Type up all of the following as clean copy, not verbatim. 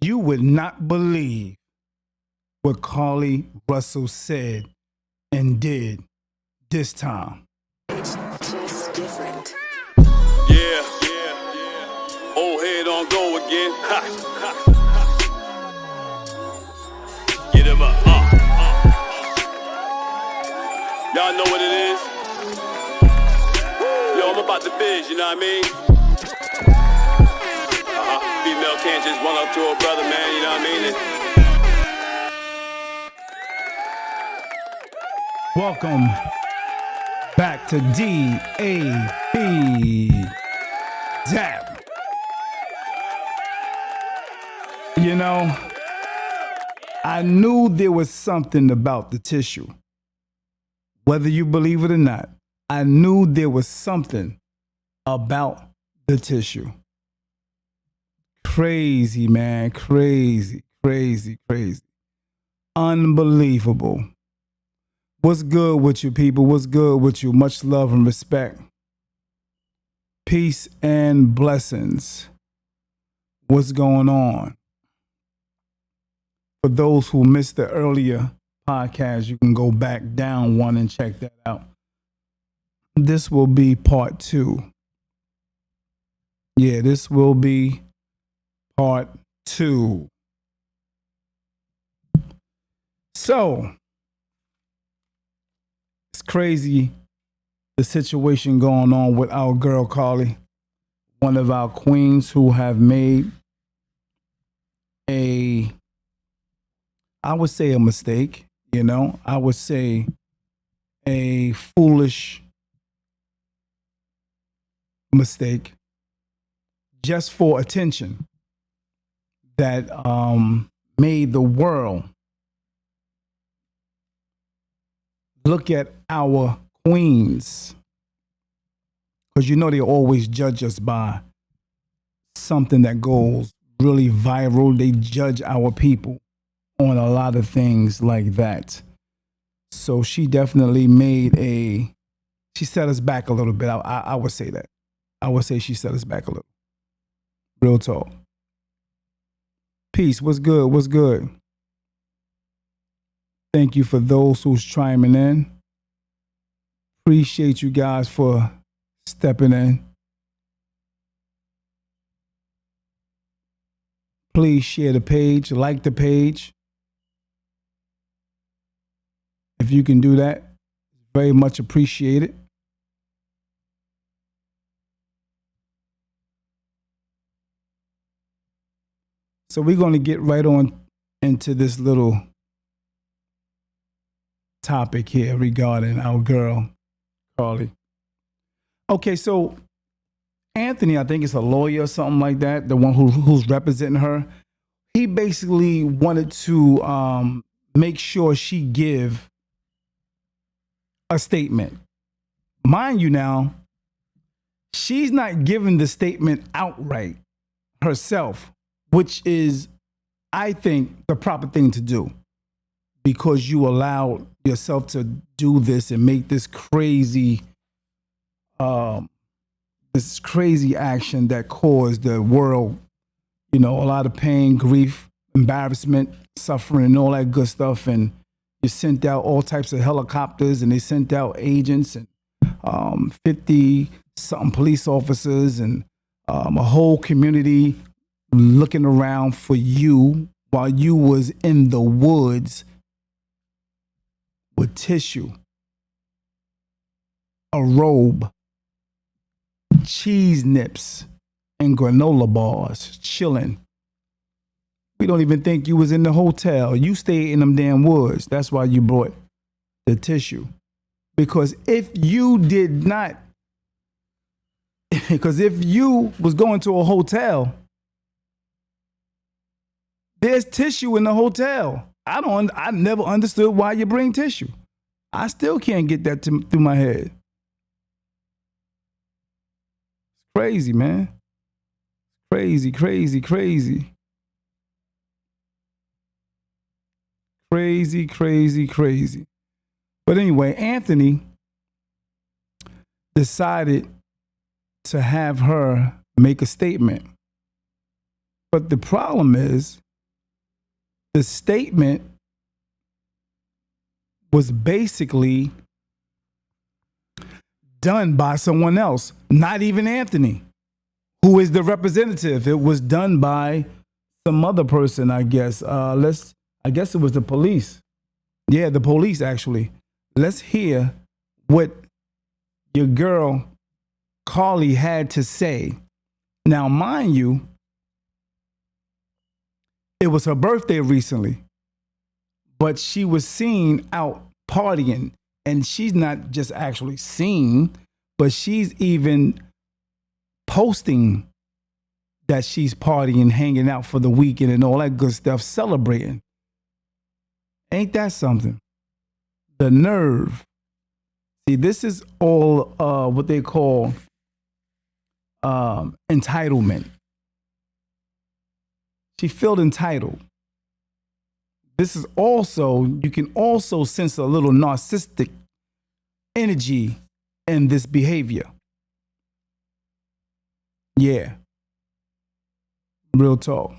You would not believe what Carlee Russell said and did this time. It's just different. Yeah. Old head on go again. Ha. Get him up. Y'all know what it is. Yo, I'm about the biz, you know what I mean? Female can't just run up to her brother, man, you know what I mean? Welcome back to D.A.P. D.A.P. You know, I knew there was something about the tissue. Whether you believe it or not, I knew there was something about the tissue. Crazy, man. Crazy. Unbelievable. What's good with you, people? What's good with you? Much love and respect. Peace and blessings. What's going on? For those who missed the earlier podcast, you can go back down one and check that out. This will be part 2. Yeah, this will be part 2. So, it's crazy the situation going on with our girl Carlee, one of our queens who have made I would say a mistake, you know. I would say a foolish mistake just for attention that made the world look at our queens, because you know they always judge us by something that goes really viral. They judge our people on a lot of things like that. So she definitely she set us back a little bit. I would say that. I would say she set us back a little. Real talk. Peace. What's good? What's good? Thank you for those who's chiming in. Appreciate you guys for stepping in. Please share the page, like the page. If you can do that, very much appreciated. So we're going to get right on into this little topic here regarding our girl, Carlee. Okay, so Anthony, I think it's a lawyer or something like that, the one who's representing her. He basically wanted to make sure she give a statement. Mind you now, she's not giving the statement outright herself, which is, I think, the proper thing to do, because you allowed yourself to do this and make this crazy action that caused the world, you know, a lot of pain, grief, embarrassment, suffering, and all that good stuff. And you sent out all types of helicopters, and they sent out agents and 50-something police officers and a whole community looking around for you while you was in the woods with tissue, a robe, cheese nips, and granola bars, chilling. We don't even think you was in the hotel. You stayed in them damn woods. That's why you brought the tissue. Because if you did not, because if you was going to a hotel, there's tissue in the hotel. I never understood why you bring tissue. I still can't get that through my head. Crazy, man. Crazy. Crazy. But anyway, Anthony decided to have her make a statement. But the problem is, the statement was basically done by someone else, not even Anthony, who is the representative. It was done by some other person, I guess. I guess it was the police. Yeah, the police, actually. Let's hear what your girl Carlee had to say. Now, mind you, it was her birthday recently, but she was seen out partying, and she's not just actually seen, but she's even posting that she's partying, hanging out for the weekend and all that good stuff, celebrating. Ain't that something? The nerve. See, this is all what they call entitlement. She felt entitled. This is also, you can also sense a little narcissistic energy in this behavior. Yeah. Real talk.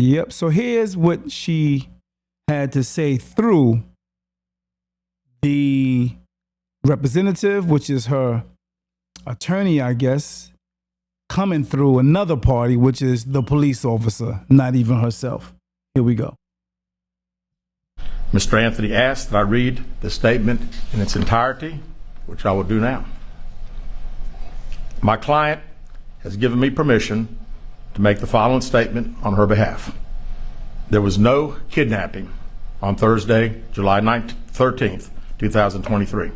Yep. So here's what she had to say through the representative, which is her attorney, I guess, coming through another party, which is the police officer, not even herself. Here we go. Mr. Anthony asked that I read the statement in its entirety, which I will do now. My client has given me permission to make the following statement on her behalf. There was no kidnapping on Thursday, July 13th, 2023.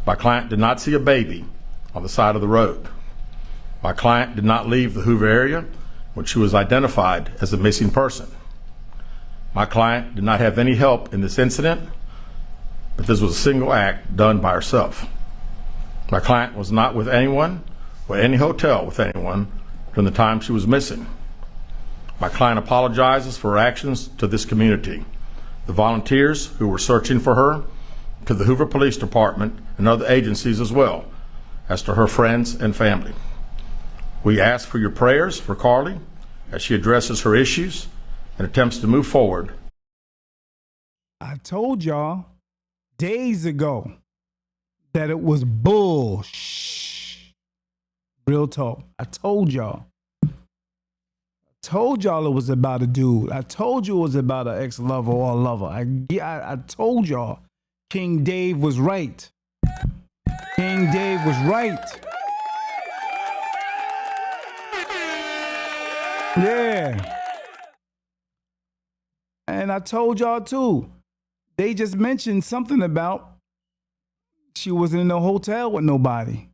My client did not see a baby on the side of the road. My client did not leave the Hoover area when she was identified as a missing person. My client did not have any help in this incident, but this was a single act done by herself. My client was not with anyone or any hotel with anyone during the time she was missing. My client apologizes for her actions to this community, the volunteers who were searching for her, to the Hoover Police Department and other agencies, as well as to her friends and family. We ask for your prayers for Carlee as she addresses her issues and attempts to move forward. I told y'all days ago that it was bullshit. Real talk. I told y'all. It was about a dude. I told you it was about an ex-lover or a lover. I told y'all King Dave was right. King Dave was right. Yeah. And I told y'all too, they just mentioned something about she wasn't in a hotel with nobody.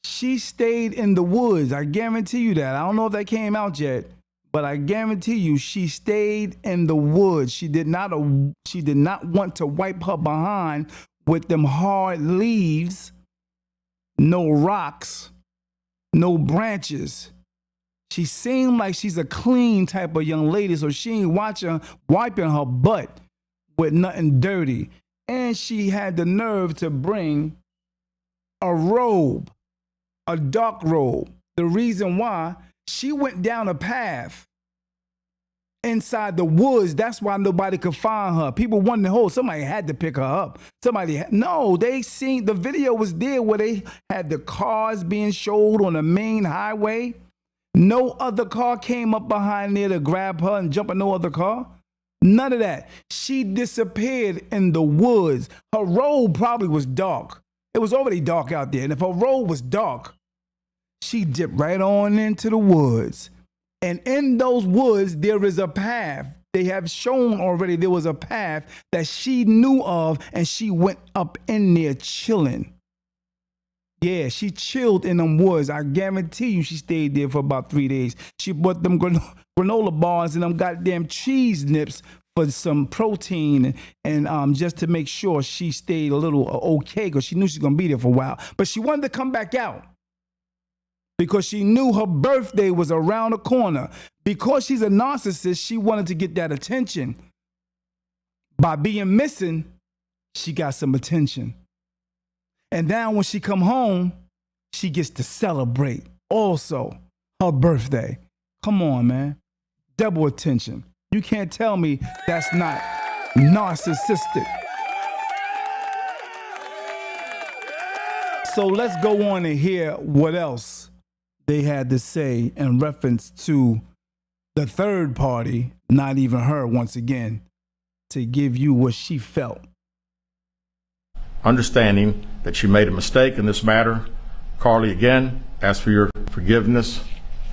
She stayed in the woods. I guarantee you that. I don't know if that came out yet, but I guarantee you she stayed in the woods. She did not want to wipe her behind with them hard leaves, no rocks, no branches. She seemed like she's a clean type of young lady, so she ain't wiping her butt with nothing dirty. And she had the nerve to bring a robe, a dark robe. The reason why, she went down a path inside the woods. That's why nobody could find her. People wondered, oh, somebody had to pick her up. No, they seen, the video was there where they had the cars being showed on the main highway. No other car came up behind there to grab her and jump in no other car. None of that. She disappeared in the woods. Her road probably was dark. It was already dark out there. And if her road was dark, she dipped right on into the woods. And in those woods, there is a path. They have shown already there was a path that she knew of, and she went up in there chilling. Yeah, she chilled in them woods. I guarantee you she stayed there for about 3 days. She bought them granola bars and them goddamn cheese nips for some protein and just to make sure she stayed a little okay, because she knew she was going to be there for a while. But she wanted to come back out because she knew her birthday was around the corner. Because she's a narcissist, she wanted to get that attention. By being missing, she got some attention. And now when she come home, she gets to celebrate also her birthday. Come on, man. Double attention. You can't tell me that's not narcissistic. So let's go on and hear what else they had to say in reference to the third party, not even her, once again, to give you what she felt. Understanding that she made a mistake in this matter, Carlee again asks for your forgiveness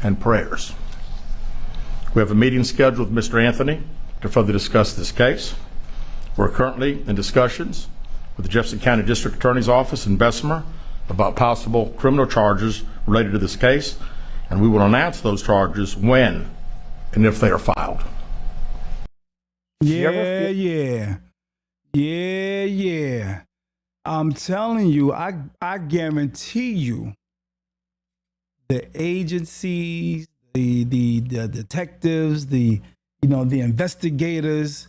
and prayers. We have a meeting scheduled with Mr. Anthony to further discuss this case. We're currently in discussions with the Jefferson County District Attorney's Office in Bessemer about possible criminal charges related to this case, and we will announce those when and if they are filed. Yeah. I'm telling you, I guarantee you, the agencies, the detectives, the investigators,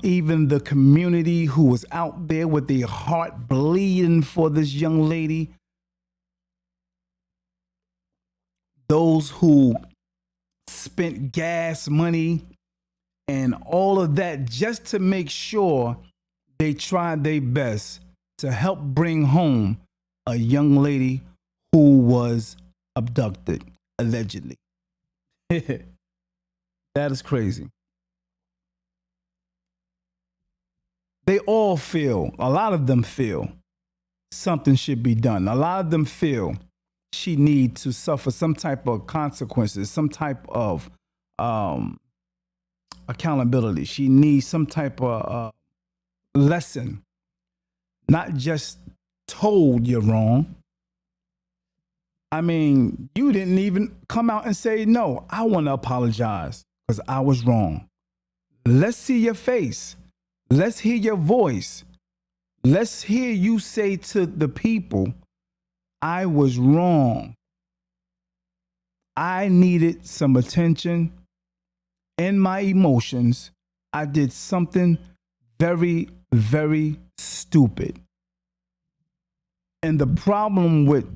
even the community who was out there with their heart bleeding for this young lady, those who spent gas money and all of that just to make sure they tried their best to help bring home a young lady who was abducted, allegedly. That is crazy. They all feel, a lot of them feel something should be done. A lot of them feel she needs to suffer some type of consequences, some type of accountability. She needs some type of lesson, not just told you're wrong. I mean, you didn't even come out and say, no, I want to apologize because I was wrong. Let's see your face. Let's hear your voice. Let's hear you say to the people, I was wrong. I needed some attention in my emotions. I did something very, very stupid. And the problem with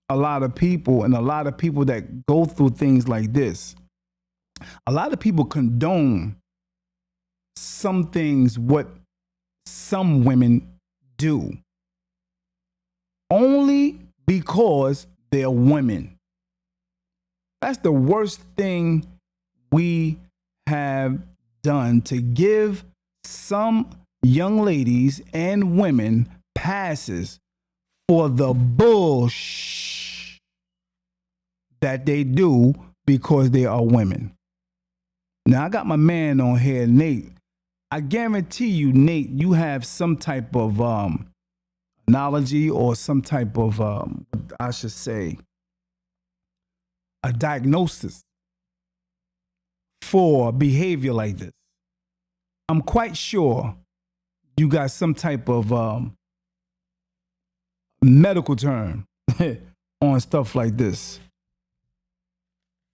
a lot of people and a lot of people that go through things like this, a lot of people condone some things what some women do only because they're women. That's the worst thing we have done, to give some young ladies and women passes for the bullshit that they do because they are women. Now, I got my man on here, Nate. I guarantee you, Nate, you have some type of analogy or some type of, I should say, a diagnosis for behavior like this. I'm quite sure you got some type of medical term on stuff like this.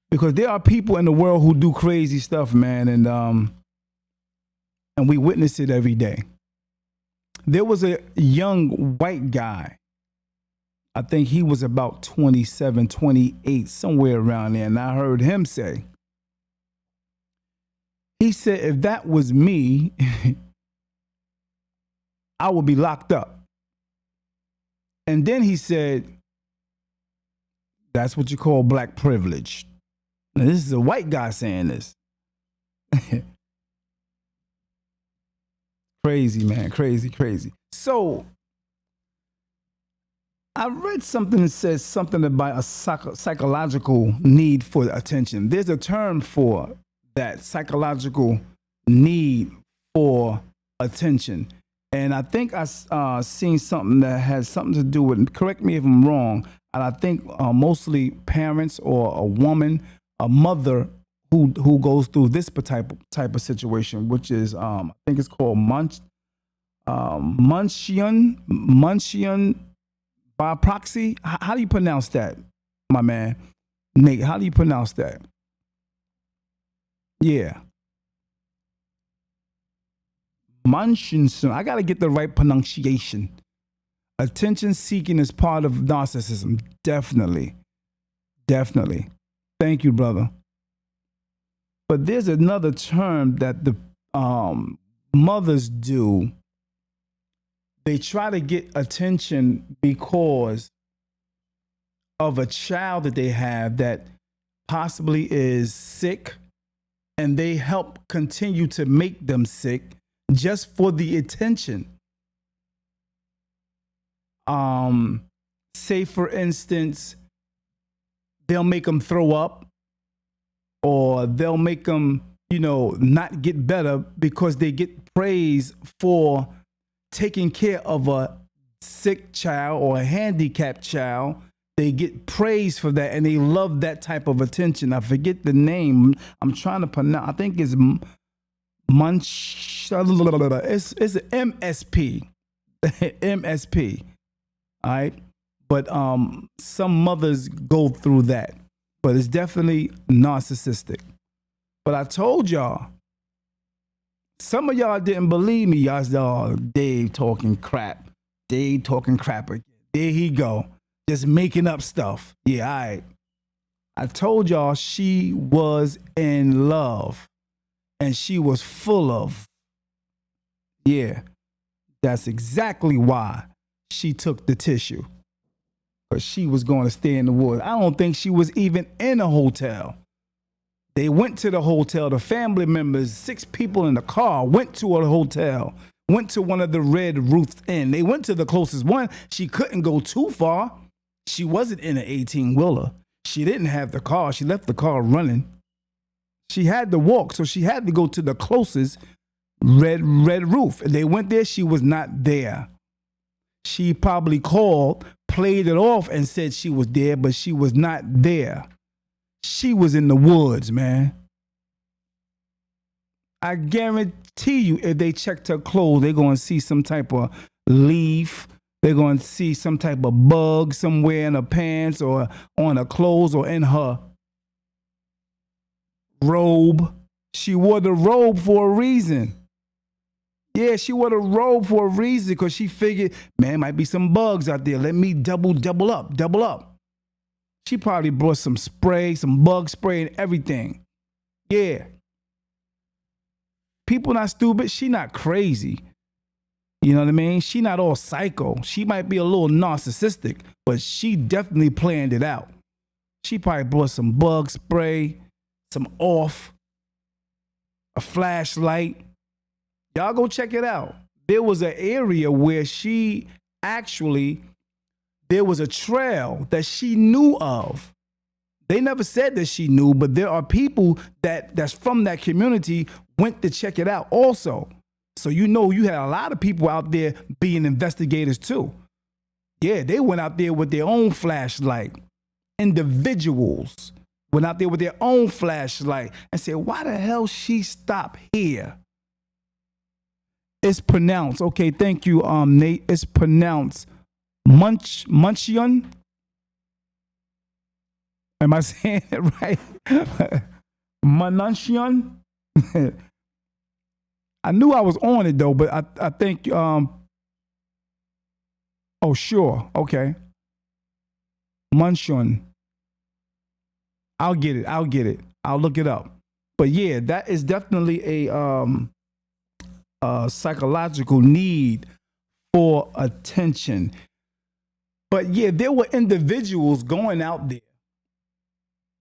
Because there are people in the world who do crazy stuff, man, and we witness it every day. There was a young white guy. I think he was about 27, 28, somewhere around there. And I heard him say, he said, if that was me, I would be locked up. And then he said, that's what you call black privilege. Now, this is a white guy saying this. Crazy, man. Crazy. So I read something that says something about a psychological need for attention. There's a term for that psychological need for attention. And I think I seen something that has something to do with, correct me if I'm wrong, and I think mostly parents or a woman, a mother who goes through this type of situation, which is I think it's called Munchian by proxy. How do you pronounce that, my man? Nate, how do you pronounce that? Yeah. Munchausen. I got to get the right pronunciation. Attention seeking is part of narcissism. Definitely. Definitely. Thank you, brother. But there's another term that the mothers do. They try to get attention because of a child that they have that possibly is sick, and they help continue to make them sick just for the attention. Say for instance, they'll make them throw up, or they'll make them, not get better because they get praise for taking care of a sick child or a handicapped child. They get praise for that, and they love that type of attention. I forget the name. I'm trying to pronounce. I think it's Munch. It's an MSP. MSP. All right. But some mothers go through that. But it's definitely narcissistic. But I told y'all, some of y'all didn't believe me. Y'all said, oh, Dave talking crap. Dave talking crap again. There he go. Just making up stuff. Yeah, all right. I told y'all she was in love. And she was full of. Yeah. That's exactly why she took the tissue. Because she was going to stay in the woods. I don't think she was even in a hotel. They went to the hotel. The family members, 6 people in the car, went to a hotel, went to one of the Red Roofs Inn. They went to the closest one. She couldn't go too far. She wasn't in an 18-wheeler. She didn't have the car. She left the car running. She had to walk, so she had to go to the closest Red Roof. And they went there. She was not there. She probably called, played it off, and said she was there, but she was not there. She was in the woods, man. I guarantee you, if they checked her clothes, they're going to see some type of leaf. They're going to see some type of bug somewhere in her pants or on her clothes or in her robe. She wore the robe for a reason. Yeah, she wore the robe for a reason because she figured, man, might be some bugs out there. Let me double up. She probably brought some spray, some bug spray and everything. Yeah. People not stupid. She not crazy. You know what I mean? She not all psycho. She might be a little narcissistic, but she definitely planned it out. She probably brought some bug spray, some off, a flashlight. Y'all go check it out. There was an area where there was a trail that she knew of. They never said that she knew, but there are people that's from that community went to check it out also. So you had a lot of people out there being investigators too. Yeah, they went out there with their own flashlight. Individuals went out there with their own flashlight and said, why the hell she stopped here? It's pronounced, okay, thank you, Nate. It's pronounced Munchion. Am I saying it right? Munchion. I knew I was on it though, but I think, oh, sure, okay. Munchion. I'll get it. I'll look it up. But yeah, that is definitely a psychological need for attention. But yeah, there were individuals going out there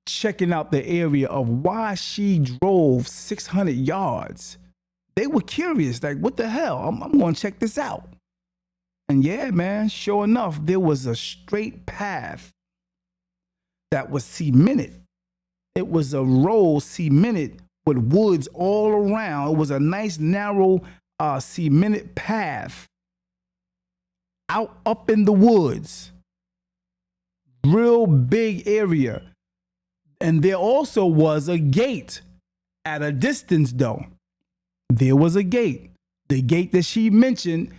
checking out the area of why she drove 600 yards. They were curious, like, what the hell? I'm going to check this out. And yeah, man, sure enough, there was a straight path that was cemented. It was a road cemented with woods all around. It was a nice, narrow, cemented path out up in the woods. Real big area. And there also was a gate at a distance, though. There was a gate. The gate that she mentioned,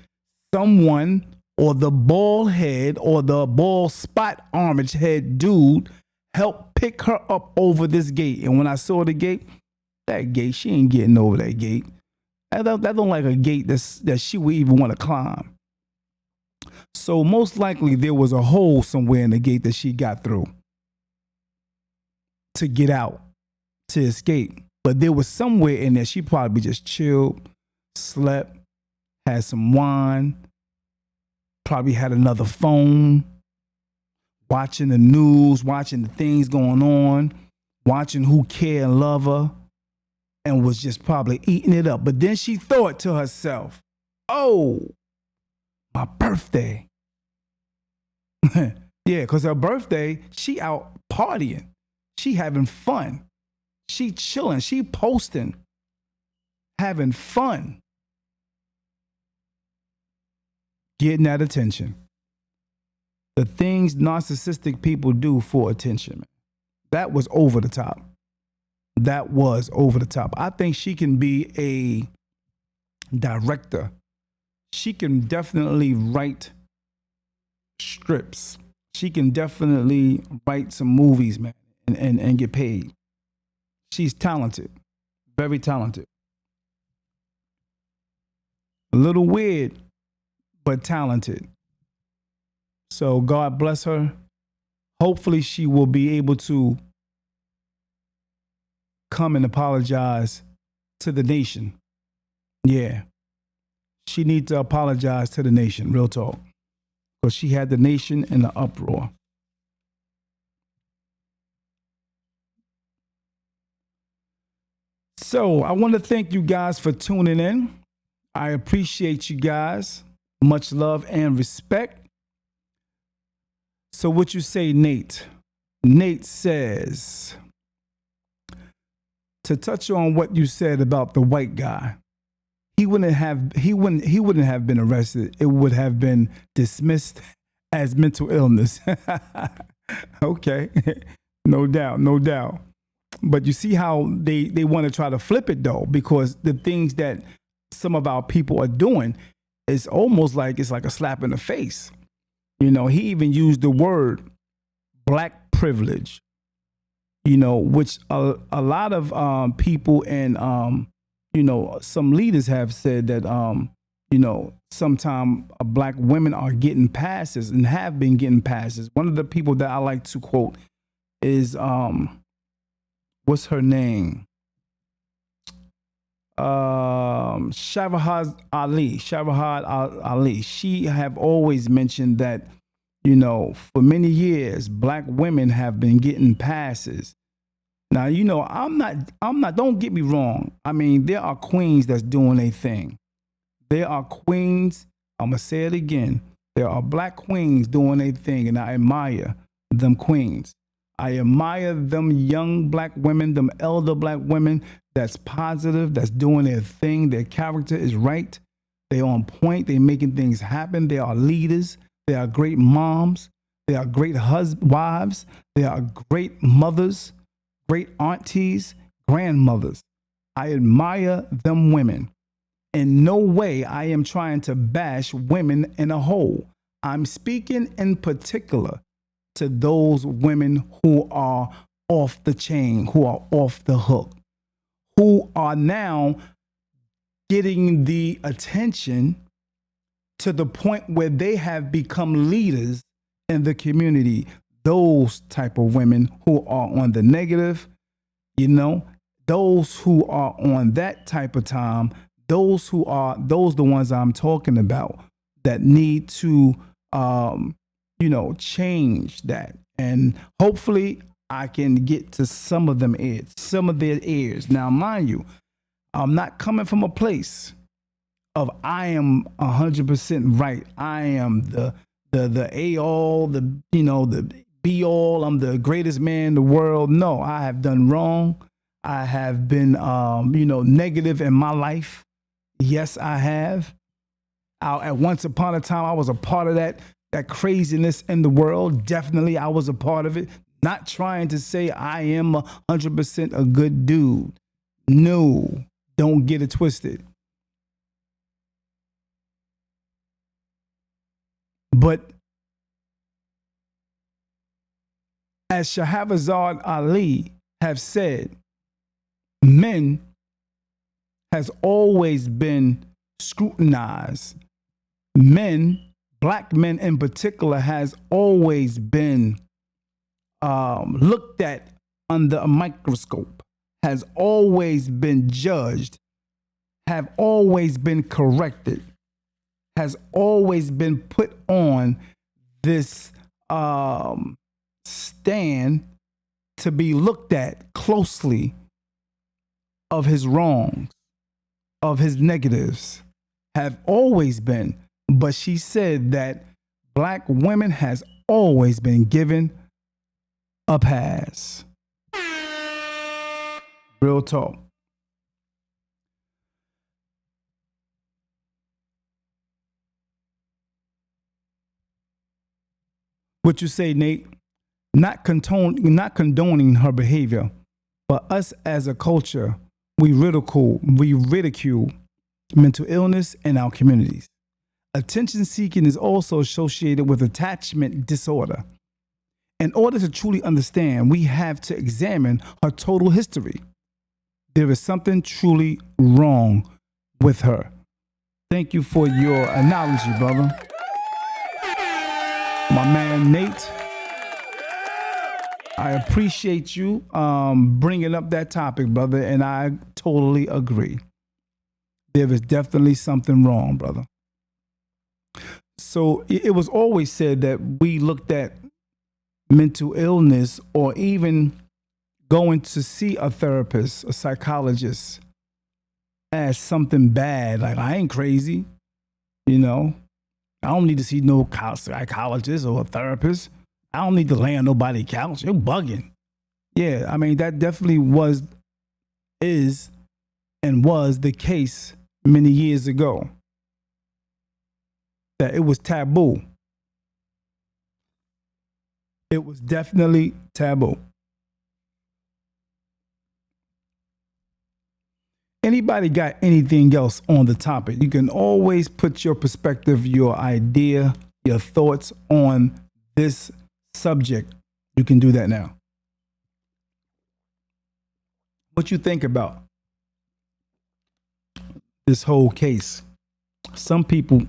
someone or the bald head or the bald spot orange head dude helped pick her up over this gate. And when I saw the gate, that gate, she ain't getting over that gate. That don't like a gate that she would even want to climb. So most likely there was a hole somewhere in the gate that she got through to get out, to escape. But there was somewhere in there she probably just chilled, slept, had some wine, probably had another phone, watching the news, watching the things going on, watching who care and love her, and was just probably eating it up. But then she thought to herself, oh, my birthday. Yeah, because her birthday, she out partying. She having fun. She chilling. She posting. Having fun. Getting that attention. The things narcissistic people do for attention, man. That was over the top. That was over the top. I think she can be a director. She can definitely write strips. She can definitely write some movies, man, and get paid. She's talented. Very talented. A little weird, but talented. So God bless her. Hopefully she will be able to come and apologize to the nation. Yeah. She needs to apologize to the nation, real talk. Because she had the nation in the uproar. So I want to thank you guys for tuning in. I appreciate you guys. Much love and respect. So what you say, Nate? Nate says, to touch on what you said about the white guy, he wouldn't have been arrested. It would have been dismissed as mental illness. Okay. No doubt. But you see how they want to try to flip it though, because the things that some of our people are doing is almost like it's like a slap in the face. You know, he even used the word black privilege, you know, which a lot of people and, you know, some leaders have said that, you know, sometimes black women are getting passes and have been getting passes. One of the people that I like to quote is, what's her name? Shahrazad Ali. She have always mentioned that, you know, for many years, black women have been getting passes. Now, you know, I'm not, don't get me wrong. I mean, there are queens that's doing a thing. There are queens, I'm going to say it again. There are black queens doing a thing, and I admire them queens. I admire them young black women, them elder black women that's positive, that's doing their thing. Their character is right. They're on point. They're making things happen. They are leaders. They are great moms. They are great wives. They are great mothers, great aunties, grandmothers. I admire them women. In no way I am trying to bash women in a whole. I'm speaking in particular to those women who are off the chain, who are off the hook, who are now getting the attention to the point where they have become leaders in the community. Those type of women who are on the negative, you know, those who are on that type of time, those the ones I'm talking about that need to, you know, change that. And hopefully I can get to some of their ears. Now, mind you, I'm not coming from a place of I am 100% right. I am the A-all, the be-all. I'm the greatest man in the world. No, I have done wrong. I have been, negative in my life. Yes, I have. At once upon a time, I was a part of that craziness in the world. Definitely, I was a part of it. Not trying to say I am 100% a good dude. No, don't get it twisted. But as Shahrazad Ali have said, men has always been scrutinized. Men black men in particular has always been looked at under a microscope, has always been judged, have always been corrected, has always been put on this stand to be looked at closely of his wrongs, of his negatives, have always been. But she said that black women has always been given a pass. Real talk. What you say, Nate? Not condoning her behavior, but us as a culture, we ridicule mental illness in our communities. Attention seeking is also associated with attachment disorder. In order to truly understand, we have to examine her total history. There is something truly wrong with her. Thank you for your analogy, brother. My man Nate, I appreciate you bringing up that topic, brother, and I totally agree. There is definitely something wrong, brother. So it was always said that we looked at mental illness or even going to see a therapist, a psychologist, as something bad. Like, I ain't crazy, you know. I don't need to see no psychologist or a therapist. I don't need to lay on nobody's couch. You're bugging. Yeah, I mean, that definitely is the case many years ago. That it was taboo. It was definitely taboo. Anybody got anything else on the topic? You can always put your perspective, your idea, your thoughts on this subject. You can do that now. What you think about this whole case? Some people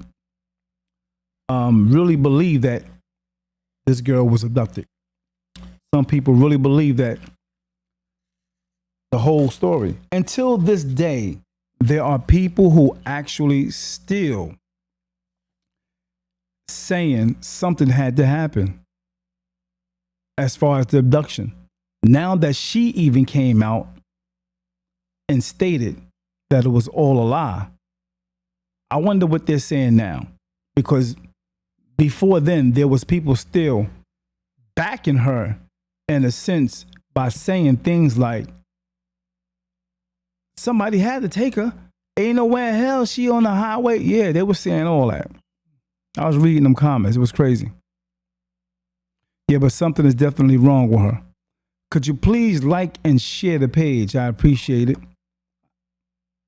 really believe that this girl was abducted. Some people really believe that the whole story. Until this day, there are people who actually still saying something had to happen as far as the abduction. Now that she even came out and stated that it was all a lie, I wonder what they're saying now. Because before then, there was people still backing her in a sense by saying things like, somebody had to take her. Ain't nowhere in hell she on the highway. Yeah, they were saying all that. I was reading them comments. It was crazy. Yeah, but something is definitely wrong with her. Could you please like and share the page? I appreciate it.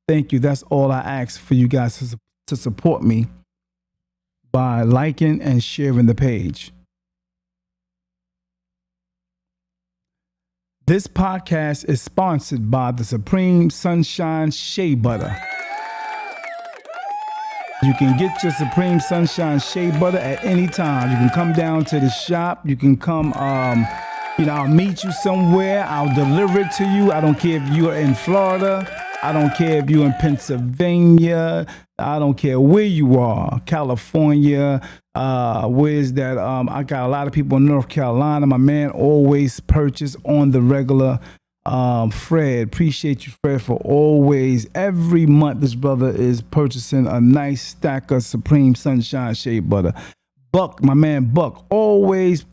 Thank you. That's all I ask for you guys to support me by liking and sharing the page. This podcast is sponsored by the Supreme Sunshine Shea Butter. You can get your Supreme Sunshine Shea Butter at any time. You can come down to the shop. You can come, I'll meet you somewhere. I'll deliver it to you. I don't care if you're in Florida. I don't care if you're in Pennsylvania. I don't care where you are. California. Where's that? I got a lot of people in North Carolina. My man always purchase on the regular. Fred, appreciate you, Fred, for always. Every month, this brother is purchasing a nice stack of Supreme Sunshine Shea Butter. Buck, my man Buck, always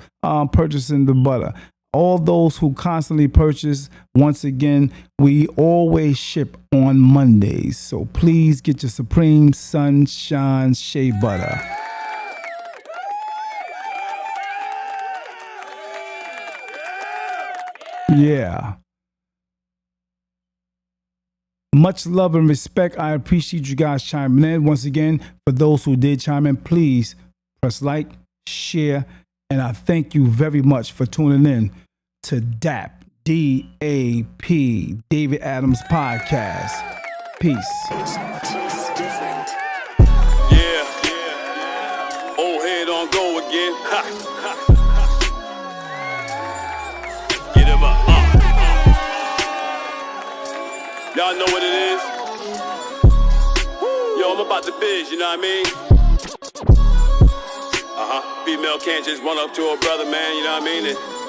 purchasing the butter. All those who constantly purchase, once again, we always ship on Mondays. So please get your Supreme Sunshine Shea Butter. Yeah. Much love and respect. I appreciate you guys chiming in. Once again, for those who did chime in, please press like, share, and I thank you very much for tuning in to D.A.P, D.A.P, David Adams Podcast. Peace. It's just different. Yeah. Old again. Ha. Get him up. Y'all know what it is? Yo, I'm about the biz, you know what I mean? Female can't just run up to her brother, man, you know what I mean? And